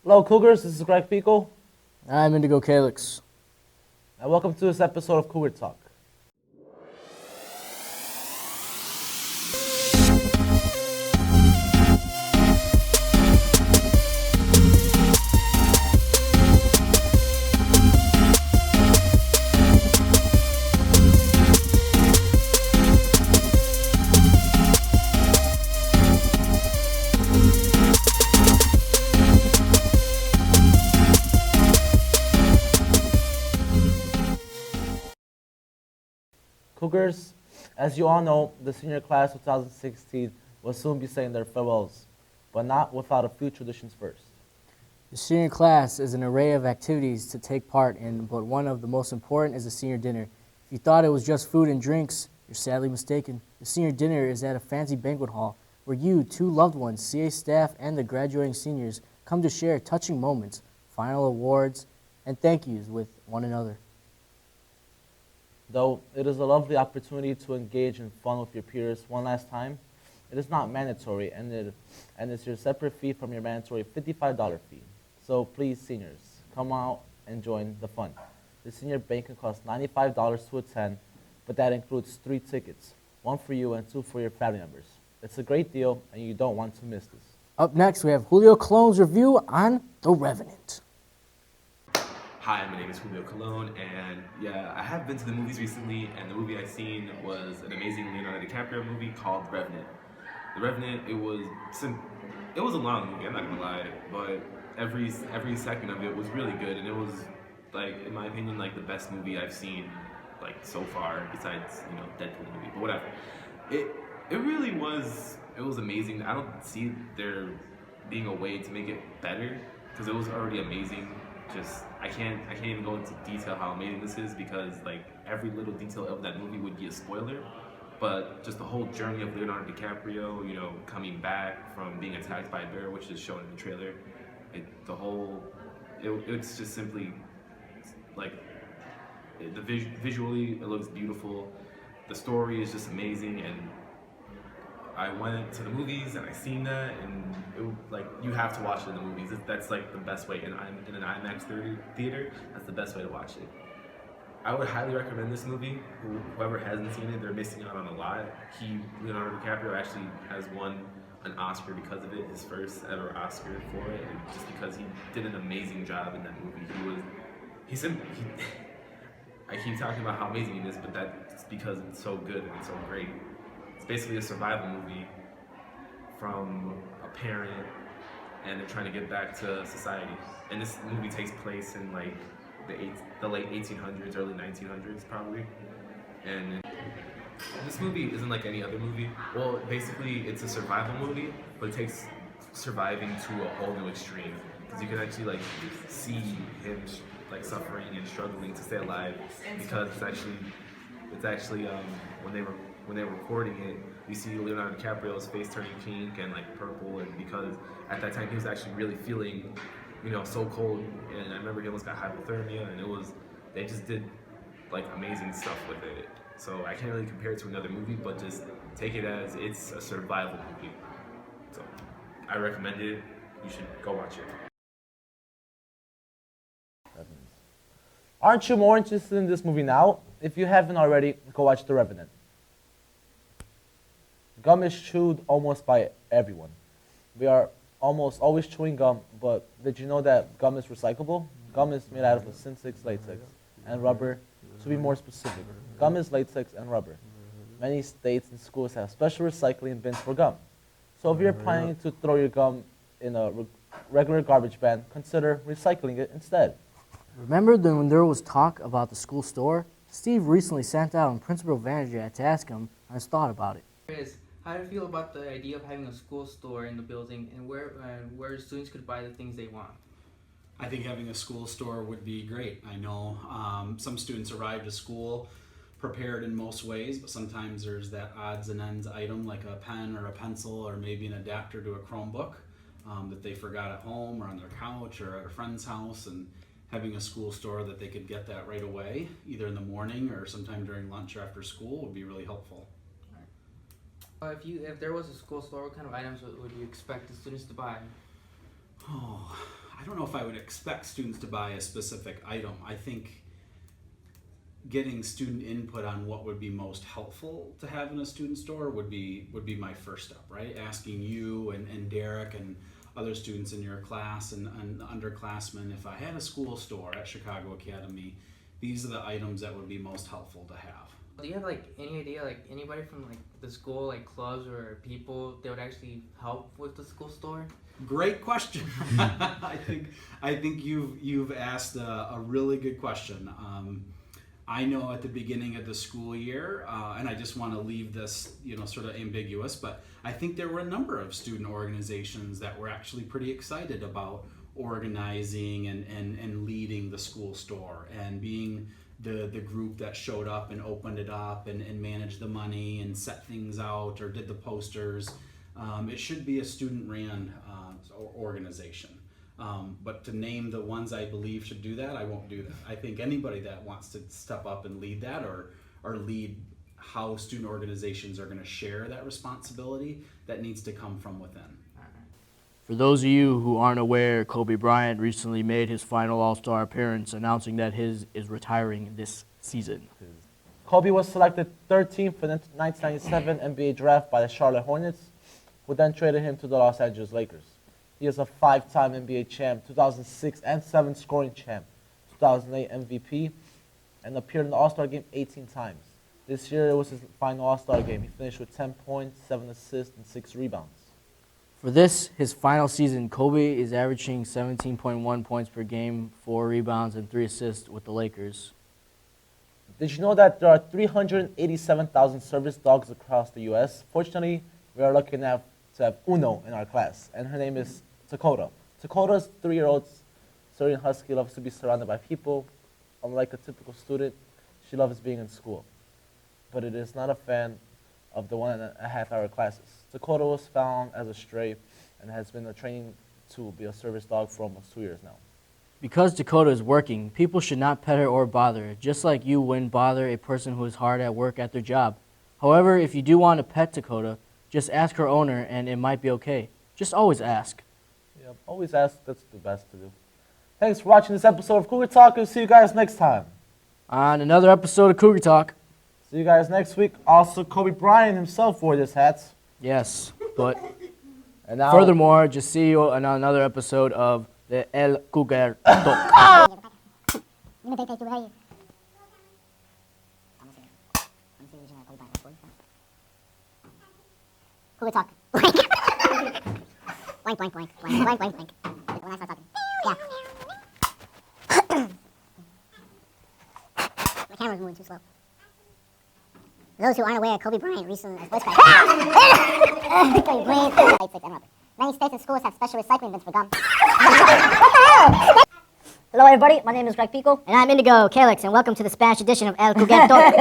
Hello, Cougars. This is Greg Pico, I'm Indigo Calyx. and welcome to this episode of Cougar Talk. Cougars, as you all know, the senior class of 2016 will soon be saying their farewells, but not without a few traditions first. The senior class is an array of activities to take part in, but one of the most important is the senior dinner. If you thought it was just food and drinks, you're sadly mistaken. The senior dinner is at a fancy banquet hall where you, two loved ones, CA staff, and the graduating seniors come to share touching moments, final awards, and thank yous with one another. Though it is a lovely opportunity to engage in fun with your peers one last time, it is not mandatory, and it's your separate fee from your mandatory $55 fee. So please, seniors, come out and join the fun. The senior banquet costs $95 to attend, but that includes 3 tickets, 1 for you and 2 for your family members. It's a great deal, and you don't want to miss this. Up next, we have Julio Colon's review on The Revenant. Hi, my name is Julio Colon, and I have been to the movies recently, and the movie I seen was an amazing Leonardo DiCaprio movie called The Revenant. The Revenant, it was a long movie, I'm not gonna lie, but every second of it was really good, and it was, like, in my opinion, like the best movie I've seen, like, so far, besides, Deadpool movie, but whatever. It really was, it was amazing. I don't see there being a way to make it better, because it was already amazing. I can't even go into detail how amazing this is, because like every little detail of that movie would be a spoiler. But just the whole journey of Leonardo DiCaprio, coming back from being attacked by a bear, which is shown in the trailer, it's just simply like visually it looks beautiful. The story is just amazing, and I went to the movies and I seen that, and you have to watch it in the movies. That's like the best way in an IMAX theater. That's the best way to watch it. I would highly recommend this movie. Whoever hasn't seen it, they're missing out on a lot. Leonardo DiCaprio actually has won an Oscar because of it, his first ever Oscar for it, and just because he did an amazing job in that movie. I keep talking about how amazing it is, but that's because it's so good and it's so great. It's basically a survival movie from a parent, and they're trying to get back to society. And this movie takes place in like the late 1800s, early 1900s probably. And this movie isn't like any other movie. Well, basically it's a survival movie, but it takes surviving to a whole new extreme, because you can actually like see him like suffering and struggling to stay alive, because it's actually when they were recording it, we see Leonardo DiCaprio's face turning pink and like purple, and because at that time he was actually really feeling, so cold, and I remember he almost got hypothermia, and they just did like amazing stuff with it. So I can't really compare it to another movie, but just take it as it's a survival movie. So I recommend it. You should go watch it. Aren't you more interested in this movie now? If you haven't already, go watch The Revenant. Gum is chewed almost by everyone. We are almost always chewing gum, but did you know that gum is recyclable? Gum is made out of synthetic latex and rubber. To be more specific, gum is latex and rubber. Many states and schools have special recycling bins for gum. So if you're planning to throw your gum in a regular garbage bin, consider recycling it instead. Remember when there was talk about the school store? Steve recently sat down Principal Vanderjagt to ask him on his thought about it. How do you feel about the idea of having a school store in the building, and where students could buy the things they want? I think having a school store would be great. I know some students arrive to school prepared in most ways, but sometimes there's that odds and ends item like a pen or a pencil or maybe an adapter to a Chromebook that they forgot at home or on their couch or at a friend's house, and having a school store that they could get that right away, either in the morning or sometime during lunch or after school, would be really helpful. If there was a school store, what kind of items would you expect the students to buy? Oh, I don't know if I would expect students to buy a specific item. I think getting student input on what would be most helpful to have in a student store would be my first step, right? Asking you and Derek and other students in your class and underclassmen, if I had a school store at Chicago Academy, these are the items that would be most helpful to have. Do you have like any idea, like anybody from like the school, like clubs or people that would actually help with the school store? Great question. I think you've asked a really good question. I know at the beginning of the school year, and I just want to leave this, sort of ambiguous, but I think there were a number of student organizations that were actually pretty excited about organizing and leading the school store and being the group that showed up and opened it up and managed the money and set things out or did the posters. It should be a student-ran organization. But to name the ones I believe should do that, I won't do that. I think anybody that wants to step up and lead that or lead how student organizations are going to share that responsibility, that needs to come from within. For those of you who aren't aware, Kobe Bryant recently made his final All-Star appearance, announcing that his is retiring this season. Kobe was selected 13th for the 1997 NBA draft by the Charlotte Hornets, who then traded him to the Los Angeles Lakers. He is a 5-time NBA champ, 2006 and 7 scoring champ, 2008 MVP, and appeared in the All-Star game 18 times. This year it was his final All-Star game. He finished with 10 points, 7 assists, and 6 rebounds. For this, his final season, Kobe is averaging 17.1 points per game, 4 rebounds, and 3 assists with the Lakers. Did you know that there are 387,000 service dogs across the U.S.? Fortunately, we are lucky enough to have Uno in our class, and her name is Dakota. Dakota's 3-year-old Syrian Husky loves to be surrounded by people. Unlike a typical student, she loves being in school, but it is not a fan of the 1.5-hour classes. Dakota was found as a stray and has been training to be a service dog for almost 2 years now. Because Dakota is working, people should not pet her or bother her, just like you wouldn't bother a person who is hard at work at their job. However, if you do want to pet Dakota, just ask her owner and it might be okay. Just always ask. Yeah, always ask. That's the best to do. Thanks for watching this episode of Cougar Talk. We'll see you guys next time. On another episode of Cougar Talk. See you guys next week. Also, Kobe Bryant himself wore this hat. Yes, but And now, furthermore, just see you on another episode of the El Cougar Talk. Cougar Talk. Blank, blank, blank, blank, blank, blank, blank. When I start talking. Yeah. My camera's moving too slow. For those who aren't aware, Kobe Bryant recently voice crack. Many states and schools have special recycling bins for gum. Hello, everybody. My name is Greg Pico. And I'm Indigo Calyx, and welcome to the Spanish edition of El Cougar Talk.